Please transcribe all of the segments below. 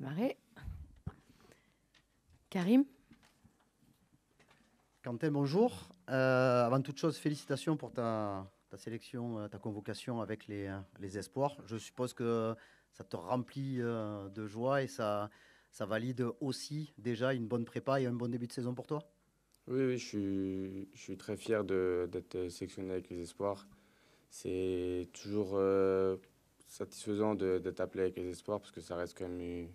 démarrer. Karim. Quentin, bonjour. Avant toute chose, félicitations pour ta sélection, ta convocation avec les espoirs. Je suppose que ça te remplit de joie et ça valide aussi déjà une bonne prépa et un bon début de saison pour toi? Oui, je suis très fier d'être sélectionné avec les espoirs. C'est toujours satisfaisant d'être appelé avec les espoirs parce que ça reste quand même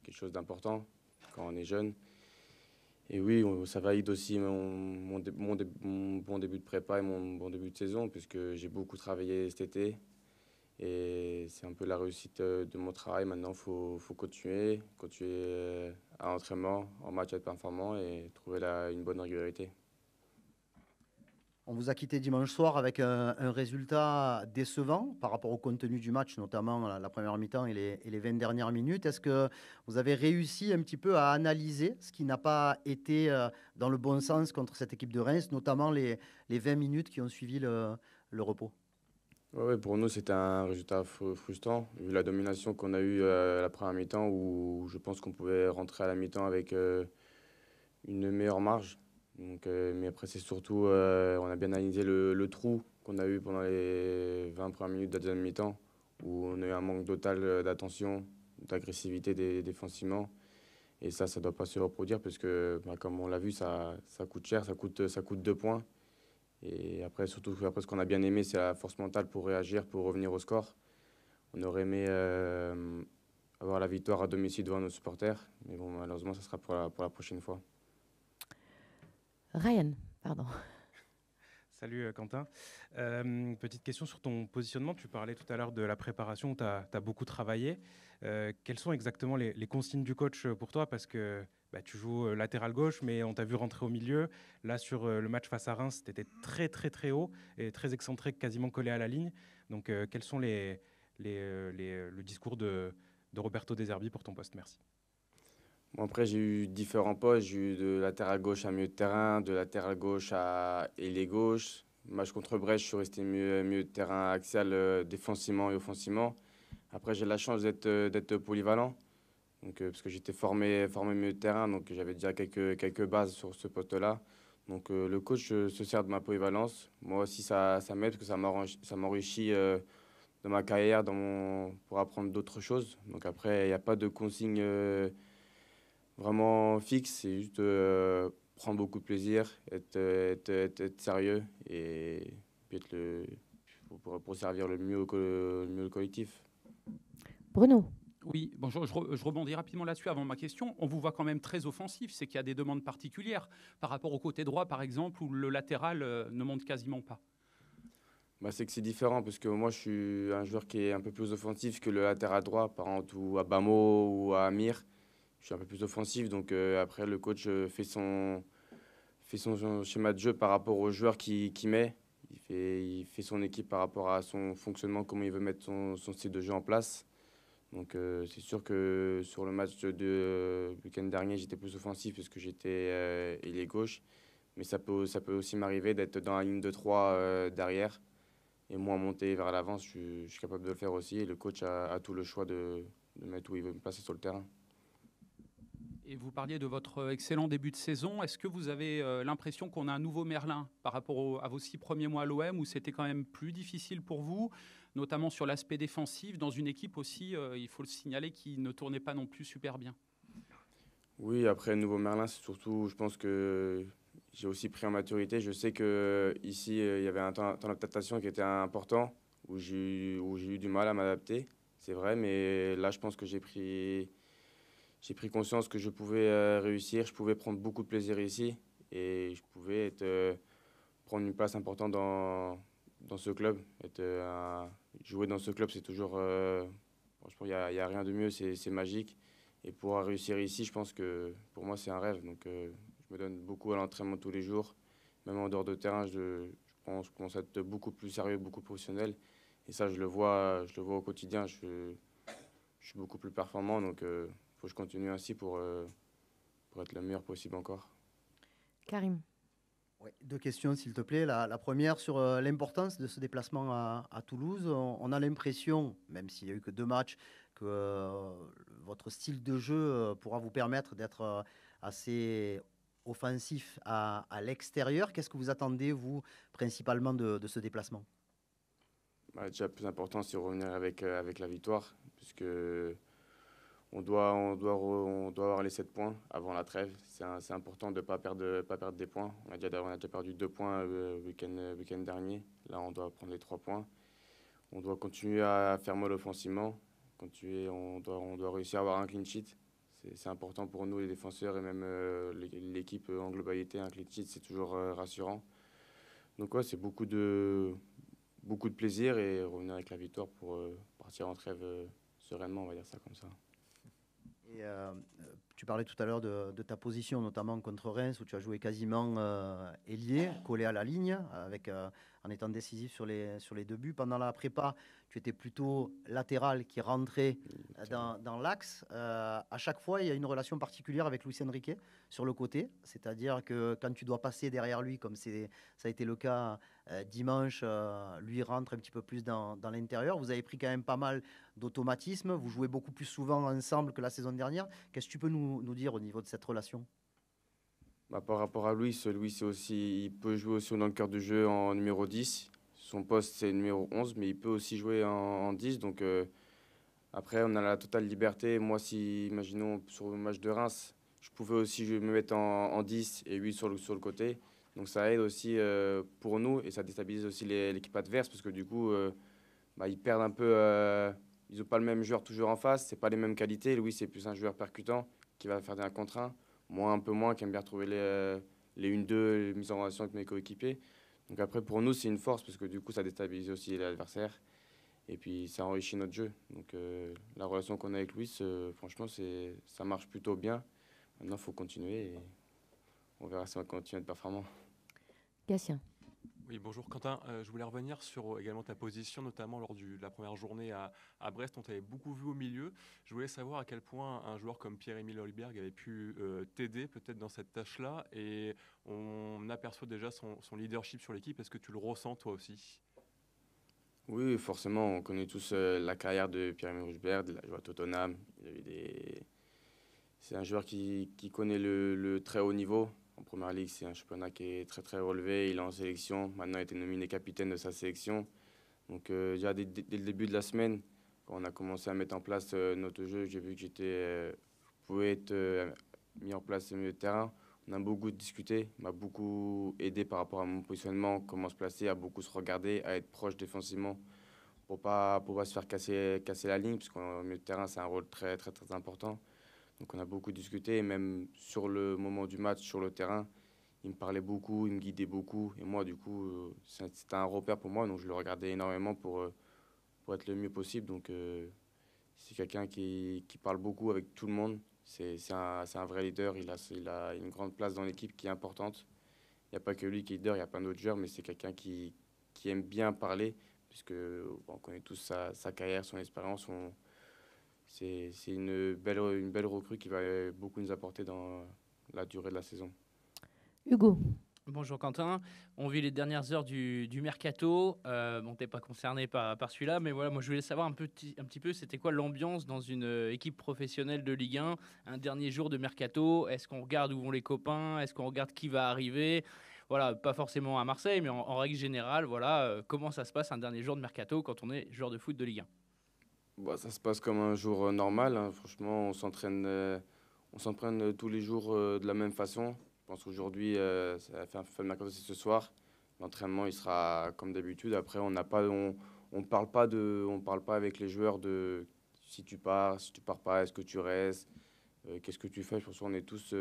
quelque chose d'important quand on est jeune. Et oui, ça valide aussi mon bon début de prépa et mon bon début de saison puisque j'ai beaucoup travaillé cet été. Et c'est un peu la réussite de mon travail. Maintenant, il faut continuer à l'entraînement, en match, à être performant et trouver une bonne régularité. On vous a quitté dimanche soir avec un résultat décevant par rapport au contenu du match, notamment la première mi-temps et les 20 dernières minutes. Est-ce que vous avez réussi un petit peu à analyser ce qui n'a pas été dans le bon sens contre cette équipe de Reims, notamment les 20 minutes qui ont suivi le repos? Ouais, pour nous, c'était un résultat frustrant, vu la domination qu'on a eue à la première mi-temps, où je pense qu'on pouvait rentrer à la mi-temps avec une meilleure marge. Donc, mais après, c'est surtout, on a bien analysé le trou qu'on a eu pendant les 20 premières minutes de la deuxième mi-temps, où on a eu un manque total d'attention, d'agressivité défensivement. Et ça ne doit pas se reproduire, parce que, bah, comme on l'a vu, ça coûte cher, ça coûte 2 points. Et après, surtout, après, ce qu'on a bien aimé, c'est la force mentale pour réagir, pour revenir au score. On aurait aimé avoir la victoire à domicile devant nos supporters. Mais bon, malheureusement, ça sera pour la prochaine fois. Ryan, pardon. Salut Quentin. Petite question sur ton positionnement. Tu parlais tout à l'heure de la préparation où tu as beaucoup travaillé. Quelles sont exactement les consignes du coach pour toi? Parce que tu joues latéral gauche, mais on t'a vu rentrer au milieu. Là, sur le match face à Reims, tu étais très, très, très haut et très excentré, quasiment collé à la ligne. Donc, quels sont le discours de Roberto De Zerbi pour ton poste? Merci. Bon, après, j'ai eu différents postes. J'ai eu de latéral gauche à milieu de terrain, de latéral gauche à ailier gauche. Match contre Brest, je suis resté milieu de terrain axial défensivement et offensivement. Après, j'ai la chance d'être polyvalent. Donc, parce que j'étais formé milieu de terrain, donc j'avais déjà quelques bases sur ce poste-là. Donc le coach se sert de ma polyvalence. Moi aussi, ça m'aide parce que ça m'enrichit dans ma carrière, pour apprendre d'autres choses. Donc après, il n'y a pas de consigne vraiment fixe, c'est juste prendre beaucoup de plaisir, être sérieux et puis pour servir le mieux le collectif. Bruno. Oui, bonjour, je rebondis rapidement là-dessus avant ma question. On vous voit quand même très offensif, c'est qu'il y a des demandes particulières par rapport au côté droit, par exemple, où le latéral ne monte quasiment pas. Bah, c'est que c'est différent parce que moi je suis un joueur qui est un peu plus offensif que le latéral droit, par exemple, ou à Bamo ou à Amir. Je suis un peu plus offensif, donc après le coach fait son schéma de jeu par rapport aux joueurs qu'il met. Il fait son équipe par rapport à son fonctionnement, comment il veut mettre son style de jeu en place. Donc c'est sûr que sur le match de week-end dernier, j'étais plus offensif parce que j'étais ailier gauche. Mais ça peut aussi m'arriver d'être dans la ligne de 3 derrière. Et moi, monter vers l'avant, je suis capable de le faire aussi. Et le coach a tout le choix de mettre où il veut me placer sur le terrain. Et vous parliez de votre excellent début de saison. Est-ce que vous avez l'impression qu'on a un nouveau Merlin par rapport à vos 6 premiers mois à l'OM, où c'était quand même plus difficile pour vous, notamment sur l'aspect défensif, dans une équipe aussi, il faut le signaler, qui ne tournait pas non plus super bien? Oui, après, nouveau Merlin, c'est surtout, je pense que j'ai aussi pris en maturité. Je sais qu'ici, il y avait un temps d'adaptation qui était important, où j'ai eu du mal à m'adapter. C'est vrai, mais là, je pense que j'ai pris conscience que je pouvais réussir, je pouvais prendre beaucoup de plaisir ici et je pouvais prendre une place importante dans ce club. Jouer dans ce club, c'est toujours, franchement, il y a rien de mieux, c'est magique. Et pouvoir réussir ici, je pense que pour moi, c'est un rêve. Donc, je me donne beaucoup à l'entraînement tous les jours. Même en dehors de terrain, je commence à être beaucoup plus sérieux, beaucoup plus professionnel. Et ça, je le vois au quotidien. Je suis beaucoup plus performant. Donc, faut que je continue ainsi pour être le meilleur possible encore. Karim. Oui, 2 questions, s'il te plaît. La première sur l'importance de ce déplacement à Toulouse. On a l'impression, même s'il n'y a eu que 2 matchs, que votre style de jeu pourra vous permettre d'être assez offensif à l'extérieur. Qu'est-ce que vous attendez, vous, principalement de ce déplacement? Déjà, le plus important, c'est revenir avec la victoire, puisque on doit avoir les 7 points avant la trêve. C'est important de ne pas perdre des points. On a déjà perdu 2 points le week-end dernier. Là, on doit prendre les 3 points. On doit continuer à faire mal offensivement. On doit réussir à avoir un clean sheet. C'est important pour nous, les défenseurs, et même l'équipe en globalité. Un clean sheet, c'est toujours rassurant. Donc ouais, c'est beaucoup de plaisir et revenir avec la victoire pour partir en trêve sereinement, on va dire ça comme ça. Et tu parlais tout à l'heure de ta position, notamment contre Reims, où tu as joué quasiment ailier, collé à la ligne, en étant décisif sur les 2 buts. Pendant la prépa, tu étais plutôt latéral qui rentrait dans l'axe. À chaque fois, il y a une relation particulière avec Luis Enrique sur le côté. C'est-à-dire que quand tu dois passer derrière lui, comme ça a été le cas dimanche, lui rentre un petit peu plus dans l'intérieur. Vous avez pris quand même pas mal d'automatisme. Vous jouez beaucoup plus souvent ensemble que la saison dernière. Qu'est-ce que tu peux nous dire au niveau de cette relation? Par rapport à Luis, il peut jouer aussi dans le cœur du jeu en numéro 10. Son poste, c'est numéro 11, mais il peut aussi jouer en 10. Donc après, on a la totale liberté. Moi, si, imaginons, sur le match de Reims, je pouvais aussi me mettre en 10 et lui sur le côté. Donc ça aide aussi pour nous et ça déstabilise aussi l'équipe adverse parce que du coup, ils perdent un peu. Ils n'ont pas le même joueur toujours en face, c'est pas les mêmes qualités. Louis, c'est plus un joueur percutant qui va faire des 1 contre 1. Moi, un peu moins, qui aime bien retrouver les 1-2, les mises en relation avec mes coéquipiers. Donc après, pour nous, c'est une force parce que du coup, ça déstabilise aussi l'adversaire. Et puis, ça enrichit notre jeu. Donc la relation qu'on a avec Louis, franchement, ça marche plutôt bien. Maintenant, il faut continuer et on verra si on va continuer d'être performant. Gatien. Oui, bonjour Quentin. Je voulais revenir sur également ta position, notamment lors de la première journée à Brest. On t'avait beaucoup vu au milieu. Je voulais savoir à quel point un joueur comme Pierre-Emile Højbjerg avait pu t'aider peut-être dans cette tâche-là. Et on aperçoit déjà son leadership sur l'équipe. Est-ce que tu le ressens toi aussi? Oui, forcément. On connaît tous la carrière de Pierre-Emile Højbjerg. Il a joué à Tottenham. C'est un joueur qui connaît le très haut niveau. En première ligue, c'est un championnat qui est très très relevé. Il est en sélection. Maintenant, il a été nominé capitaine de sa sélection. Donc, déjà dès le début de la semaine, quand on a commencé à mettre en place notre jeu, j'ai vu que je pouvais être mis en place au milieu de terrain. On a beaucoup discuté. Il m'a beaucoup aidé par rapport à mon positionnement, comment se placer, à beaucoup se regarder, à être proche défensivement pour pas se faire casser la ligne, parce qu'au milieu de terrain, c'est un rôle très très très important. Donc on a beaucoup discuté, et même sur le moment du match, sur le terrain, il me parlait beaucoup, il me guidait beaucoup. Et moi, du coup, c'était un repère pour moi, donc je le regardais énormément pour être le mieux possible. Donc c'est quelqu'un qui parle beaucoup avec tout le monde. C'est un vrai leader, il a une grande place dans l'équipe qui est importante. Il n'y a pas que lui qui est leader, il y a plein d'autres joueurs, mais c'est quelqu'un qui aime bien parler, puisque on connaît tous sa carrière, son expérience, c'est une belle recrue qui va beaucoup nous apporter dans la durée de la saison. Hugo. Bonjour Quentin, on vit les dernières heures du mercato. Bon, t'es pas concerné par celui-là, mais voilà, moi je voulais savoir un petit peu, c'était quoi l'ambiance dans une équipe professionnelle de Ligue 1, un dernier jour de mercato. Est-ce qu'on regarde où vont les copains? Est-ce qu'on regarde qui va arriver? Voilà, pas forcément à Marseille, mais en règle générale, voilà, comment ça se passe un dernier jour de mercato quand on est joueur de foot de Ligue 1? Ça se passe comme un jour normal, hein. Franchement, on s'entraîne tous les jours de la même façon. Je pense qu'aujourd'hui, ça va faire le mercato, c'est ce soir. L'entraînement, il sera comme d'habitude. Après, on parle pas avec les joueurs de si tu pars pas, est-ce que tu restes, qu'est-ce que tu fais. Je pense qu'on est tous,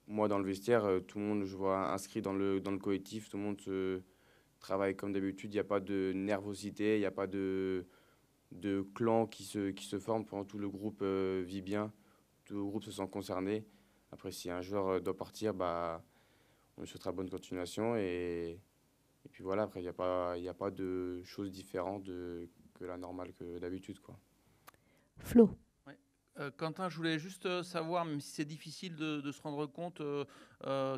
moi dans le vestiaire, tout le monde, je vois inscrit dans le collectif, tout le monde se travaille comme d'habitude. Il n'y a pas de nervosité, il n'y a pas de clan qui se forme. Pendant tout le groupe vit bien, tout le groupe se sent concerné. Après, si un joueur doit partir, on lui souhaitera bonne continuation. Et puis voilà, après, il n'y a pas de choses différentes que la normale, que d'habitude, quoi. Flo. Quentin, je voulais juste savoir, même si c'est difficile de se rendre compte,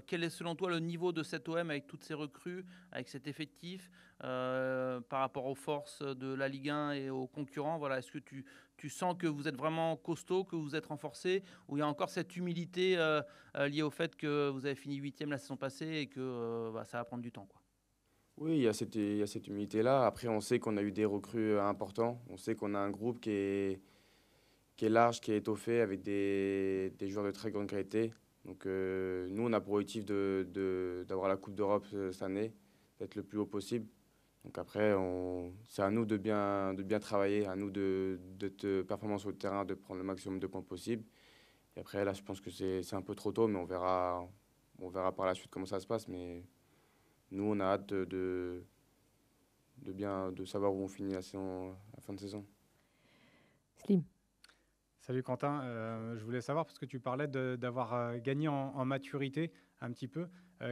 quel est selon toi le niveau de cet OM avec toutes ces recrues, avec cet effectif, par rapport aux forces de la Ligue 1 et aux concurrents. Voilà, est-ce que tu tu sens que vous êtes vraiment costaud, que vous êtes renforcé, ou il y a encore cette humilité liée au fait que vous avez fini 8e la saison passée et que ça va prendre du temps, quoi. Oui, il y a cette humilité-là. Après, on sait qu'on a eu des recrues importants. On sait qu'on a un groupe qui est large, qui est étoffé, avec des joueurs de très grande qualité. Donc, nous, on a pour objectif d'avoir la Coupe d'Europe cette année, d'être le plus haut possible. Donc après, c'est à nous de bien travailler, à nous d'être performants sur le terrain, de prendre le maximum de points possible. Et après, là, je pense que c'est un peu trop tôt, mais on verra par la suite comment ça se passe. Mais nous, on a hâte de savoir où on finit la fin de saison. Slim. Salut Quentin, je voulais savoir, parce que tu parlais d'avoir gagné en maturité un petit peu,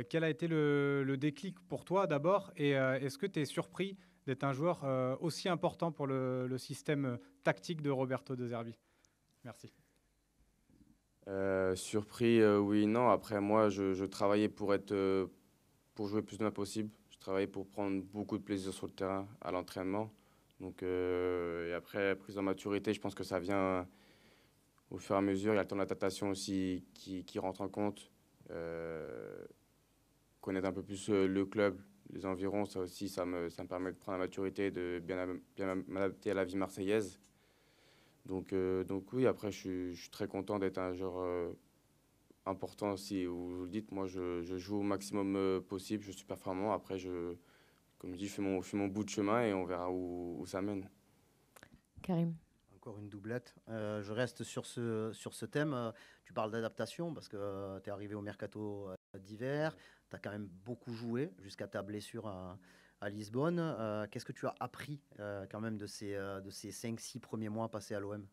quel a été le déclic pour toi d'abord, et est-ce que tu es surpris d'être un joueur aussi important pour le système tactique de Roberto De Zerbi? Merci. Surpris, oui, non. Après, moi, je travaillais pour jouer le plus de temps possible. Je travaillais pour prendre beaucoup de plaisir sur le terrain, à l'entraînement. Donc, et après, prise en maturité, je pense que ça vient au fur et à mesure. Il y a le temps d'adaptation aussi qui rentre en compte. Connaître un peu plus le club, les environs, ça aussi, ça me permet de prendre la maturité, de bien m'adapter à la vie marseillaise. Donc oui, après, je suis très content d'être un joueur important aussi. Vous le dites, moi, je joue au maximum possible, je suis performant. Après, comme je dis, je fais mon bout de chemin et on verra où ça mène. Karim. Encore une doublette. Je reste sur ce thème. Tu parles d'adaptation parce que tu es arrivé au mercato d'hiver. Tu as quand même beaucoup joué jusqu'à ta blessure à Lisbonne. Qu'est-ce que tu as appris quand même de ces 5-6 premiers mois passés à l'OM?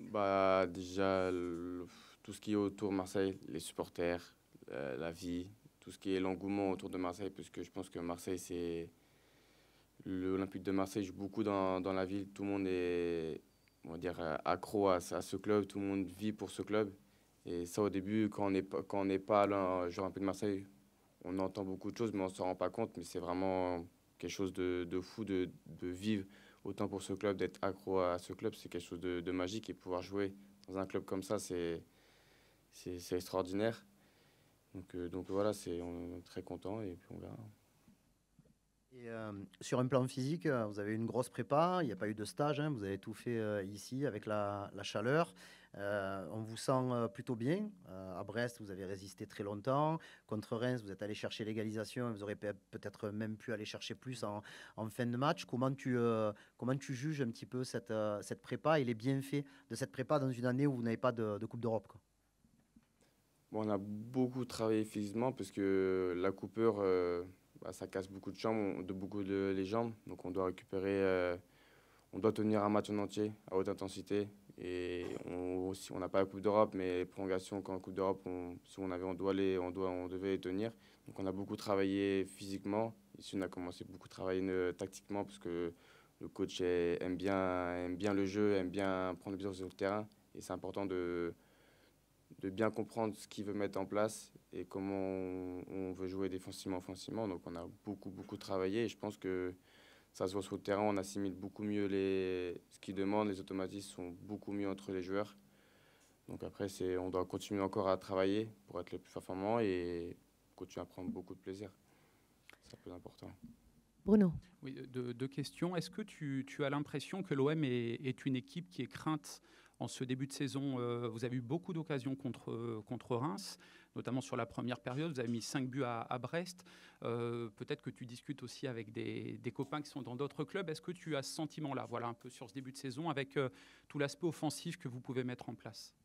Bah, déjà, tout ce qui est autour de Marseille, les supporters, la vie, tout ce qui est l'engouement autour de Marseille, puisque je pense que Marseille, c'est... L'Olympique de Marseille joue beaucoup dans la ville. Tout le monde est, on va dire, accro à ce club. Tout le monde vit pour ce club. Et ça, au début, quand on n'est pas joueur Olympique de Marseille, on entend beaucoup de choses, mais on ne s'en rend pas compte. Mais c'est vraiment quelque chose de fou de vivre autant pour ce club, d'être accro à ce club. C'est quelque chose de magique. Et pouvoir jouer dans un club comme ça, c'est extraordinaire. Donc voilà, on est très content et puis on verra. Et sur un plan physique, vous avez une grosse prépa, il n'y a pas eu de stage, hein, vous avez tout fait ici avec la chaleur. On vous sent plutôt bien. À Brest, vous avez résisté très longtemps. Contre Reims, vous êtes allé chercher l'égalisation et vous aurez peut-être même pu aller chercher plus en fin de match. Comment tu juges un petit peu cette prépa et les bienfaits de cette prépa dans une année où vous n'avez pas de Coupe d'Europe, quoi? Bon, on a beaucoup travaillé physiquement parce que la coupure... ça casse beaucoup les jambes. Donc on doit récupérer, on doit tenir un match en entier à haute intensité. Et on n'a pas la Coupe d'Europe, mais les prolongations quand la Coupe d'Europe, si on devait les tenir. Donc on a beaucoup travaillé physiquement. Ici on a commencé beaucoup à travailler tactiquement parce que le coach aime bien le jeu, aime bien prendre le plaisir sur le terrain. Et c'est important de bien comprendre ce qu'il veut mettre en place et comment on veut jouer défensivement, offensivement. Donc on a beaucoup travaillé et je pense que ça se voit sur le terrain, on assimile beaucoup mieux ce qu'ils demandent, les automatismes sont beaucoup mieux entre les joueurs. Donc après, on doit continuer encore à travailler pour être le plus performant et continuer à prendre beaucoup de plaisir. C'est un peu important. Bruno. Oui, deux questions. Est-ce que tu as l'impression que l'OM est une équipe qui est crainte en ce début de saison? Vous avez eu beaucoup d'occasions contre Reims, notamment sur la première période. Vous avez mis 5 buts à Brest. Peut-être que tu discutes aussi avec des copains qui sont dans d'autres clubs. Est-ce que tu as ce sentiment-là, voilà, un peu sur ce début de saison, avec tout l'aspect offensif que vous pouvez mettre en place?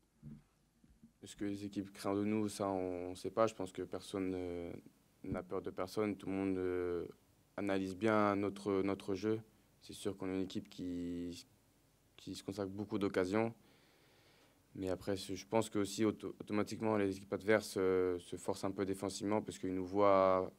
Est-ce que les équipes craignent de nous? Ça, on ne sait pas. Je pense que personne n'a peur de personne. Tout le monde analyse bien notre jeu. C'est sûr qu'on est une équipe qui se consacre beaucoup d'occasions. Mais après, je pense que aussi automatiquement, les équipes adverses se forcent un peu défensivement parce qu'ils nous voient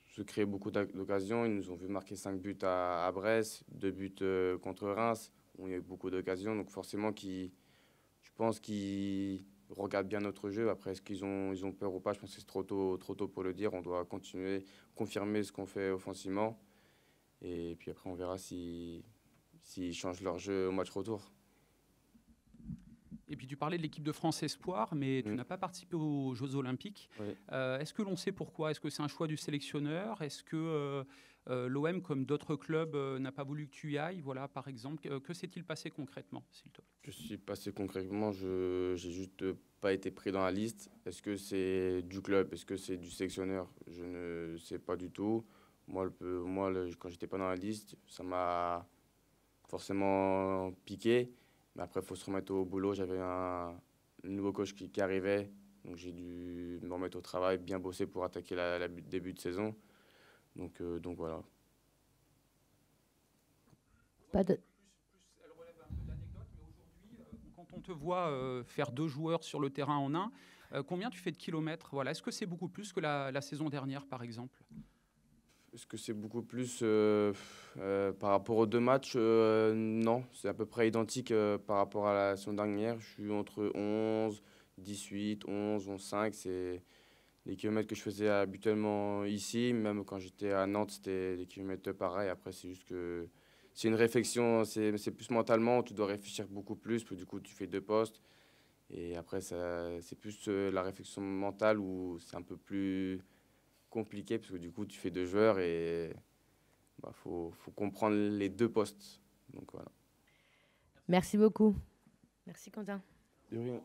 se créer beaucoup d'occasions. Ils nous ont vu marquer 5 buts à Brest, 2 buts contre Reims, où il y a eu beaucoup d'occasions. Donc forcément, je pense qu'ils regardent bien notre jeu. Après, est-ce qu'ils ont peur ou pas? Je pense que c'est trop tôt pour le dire. On doit continuer, confirmer ce qu'on fait offensivement. Et puis après, on verra si s'ils changent leur jeu au match retour. Et puis tu parlais de l'équipe de France Espoir, mais tu n'as pas participé aux Jeux Olympiques. Oui. Est-ce que l'on sait pourquoi? Est-ce que c'est un choix du sélectionneur? Est-ce que l'OM, comme d'autres clubs, n'a pas voulu que tu y ailles? Voilà, par exemple, que s'est-il passé concrètement, s'il te plaît? Je suis passé concrètement, j'ai juste pas été pris dans la liste. Est-ce que c'est du club? Est-ce que c'est du sélectionneur? Je ne sais pas du tout. Moi, quand j'étais pas dans la liste, ça m'a forcément piqué. Mais après, il faut se remettre au boulot. J'avais un nouveau coach qui arrivait. Donc, j'ai dû me remettre au travail, bien bosser pour attaquer le début de saison. Donc voilà. Pas de... Elle relève un peu d'anecdote, mais aujourd'hui, quand on te voit faire 2 joueurs sur le terrain en un, combien tu fais de kilomètres? Voilà. Est-ce que c'est beaucoup plus que la saison dernière, par exemple? Est-ce que c'est beaucoup plus par rapport aux 2 matchs? Non, c'est à peu près identique par rapport à la saison dernière. Je suis entre 11, 18, 11, 11,5. C'est les kilomètres que je faisais habituellement ici. Même quand j'étais à Nantes, c'était des kilomètres pareils. Après, c'est juste que c'est une réflexion, c'est plus mentalement. Tu dois réfléchir beaucoup plus. Puis du coup, tu fais 2 postes. Et après, c'est plus la réflexion mentale où c'est un peu plus compliqué parce que du coup tu fais 2 joueurs et faut comprendre les 2 postes. Donc voilà. Merci beaucoup. Merci Quentin. De rien.